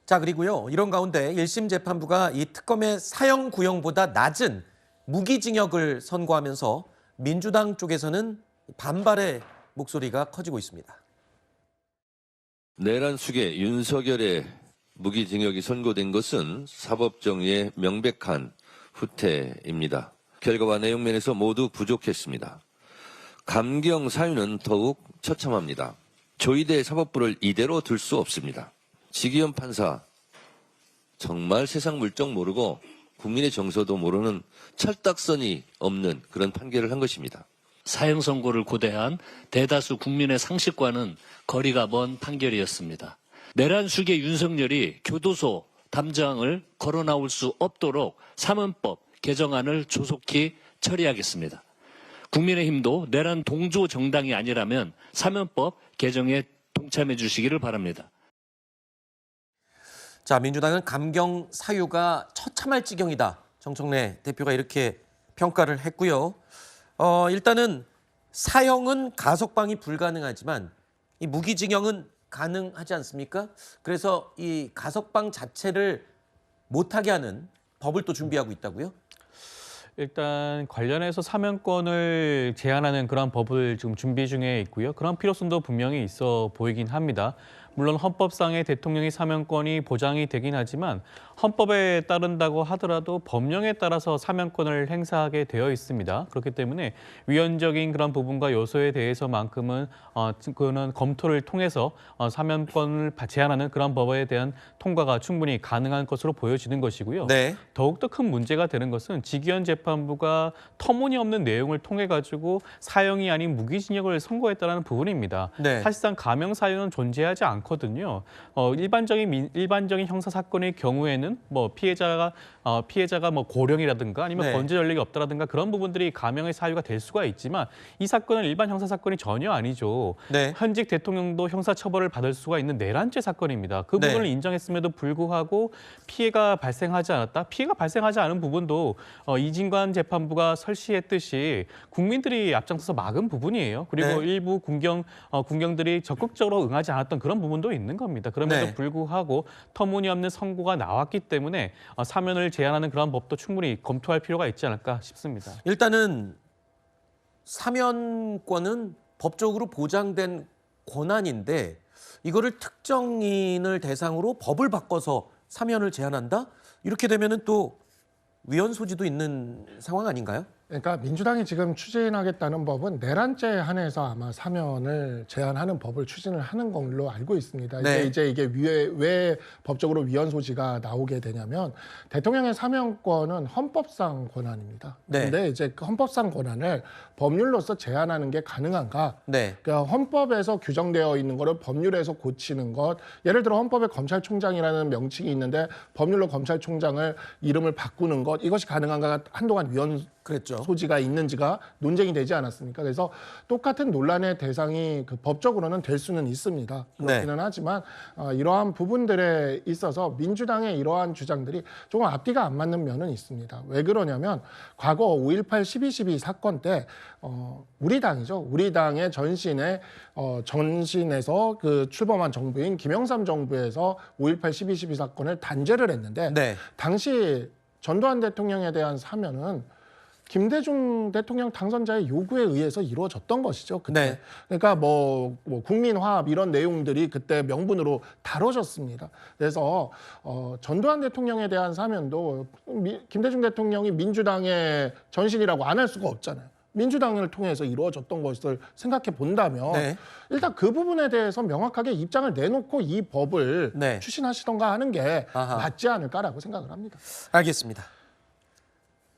자, 그리고요. 이런 가운데 1심 재판부가 이 특검의 사형 구형보다 낮은 무기징역을 선고하면서 민주당 쪽에서는 반발의 목소리가 커지고 있습니다. 내란 수계 윤석열의 무기징역이 선고된 것은 사법정의의 명백한 후퇴입니다. 결과와 내용 면에서 모두 부족했습니다. 감경 사유는 더욱 처참합니다. 조희대 사법부를 이대로 둘 수 없습니다. 지기현 판사, 정말 세상 물정 모르고 국민의 정서도 모르는 철딱선이 없는 그런 판결을 한 것입니다. 사형 선고를 고대한 대다수 국민의 상식과는 거리가 먼 판결이었습니다. 내란 수계 윤석열이 교도소 담장을 걸어 나올 수 없도록 사면법 개정안을 조속히 처리하겠습니다. 국민의힘도 내란 동조 정당이 아니라면 사면법 개정에 동참해 주시기를 바랍니다. 자, 민주당은 감경 사유가 처참할 지경이다. 정청래 대표가 이렇게 평가를 했고요. 일단은 사형은 가석방이 불가능하지만 이 무기징역은 가능하지 않습니까? 그래서 이 가석방 자체를 못하게 하는 법을 또 준비하고 있다고요? 일단 관련해서 사면권을 제한하는 그런 법을 지금 준비 중에 있고요. 그런 필요성도 분명히 있어 보이긴 합니다. 물론 헌법상의 대통령의 사면권이 보장이 되긴 하지만 헌법에 따른다고 하더라도 법령에 따라서 사면권을 행사하게 되어 있습니다. 그렇기 때문에 위헌적인 그런 부분과 요소에 대해서만큼은 그는 검토를 통해서 사면권을 제한하는 그런 법에 대한 통과가 충분히 가능한 것으로 보여지는 것이고요. 네. 더욱더 큰 문제가 되는 것은 지기현 재판부가 터무니없는 내용을 통해 가지고 사형이 아닌 무기징역을 선고했다는 부분입니다. 네. 사실상 감형 사유는 존재하지 않거든요. 일반적인 형사 사건의 경우에는 뭐 피해자가 뭐 고령이라든가 아니면 네. 건재 전력이 없다라든가 그런 부분들이 감형의 사유가 될 수가 있지만 이 사건은 일반 형사 사건이 전혀 아니죠. 네. 현직 대통령도 형사 처벌을 받을 수가 있는 내란죄 사건입니다. 그 네. 부분을 인정했음에도 불구하고 피해가 발생하지 않았다. 피해가 발생하지 않은 부분도 이진관 재판부가 설시했듯이 국민들이 앞장서서 막은 부분이에요. 그리고 네. 일부 군경들이 적극적으로 응하지 않았던 그런 부분도 있는 겁니다. 그럼에도 네. 불구하고 터무니없는 선고가 나왔기 때문에 사면을 제한하는 그런 법도 충분히 검토할 필요가 있지 않을까 싶습니다. 일단은 사면권은 법적으로 보장된 권한인데 이거를 특정인을 대상으로 법을 바꿔서 사면을 제한한다? 이렇게 되면은 또 위헌 소지도 있는 상황 아닌가요? 그러니까 민주당이 지금 추진하겠다는 법은 내란죄에 한해서 아마 사면을 제한하는 법을 추진을 하는 걸로 알고 있습니다. 네. 이게 왜 법적으로 위헌 소지가 나오게 되냐면 대통령의 사면권은 헌법상 권한입니다. 네. 그런데 이제 그 헌법상 권한을 법률로서 제한하는 게 가능한가? 네. 그러니까 헌법에서 규정되어 있는 거를 법률에서 고치는 것. 예를 들어 헌법에 검찰총장이라는 명칭이 있는데 법률로 검찰총장을 이름을 바꾸는 것. 이것이 가능한가? 한동안 위헌 그랬죠. 소지가 있는지가 논쟁이 되지 않았습니까? 그래서 똑같은 논란의 대상이 그 법적으로는 될 수는 있습니다. 그렇기는 하지만 이러한 부분들에 있어서 민주당의 이러한 주장들이 조금 앞뒤가 안 맞는 면은 있습니다. 왜 그러냐면 과거 5.18 12.12 사건 때 우리 당이죠. 우리 당의 전신에서 그 출범한 정부인 김영삼 정부에서 5.18 12.12 사건을 단죄를 했는데 네. 당시 전두환 대통령에 대한 사면은 김대중 대통령 당선자의 요구에 의해서 이루어졌던 것이죠. 그때. 네. 그러니까 뭐 국민화합 이런 내용들이 그때 명분으로 다뤄졌습니다. 그래서 전두환 대통령에 대한 사면도 김대중 대통령이 민주당의 전신이라고 안 할 수가 없잖아요. 민주당을 통해서 이루어졌던 것을 생각해 본다면 네. 일단 그 부분에 대해서 명확하게 입장을 내놓고 이 법을 네. 추진하시던가 하는 게 아하. 맞지 않을까라고 생각을 합니다. 알겠습니다.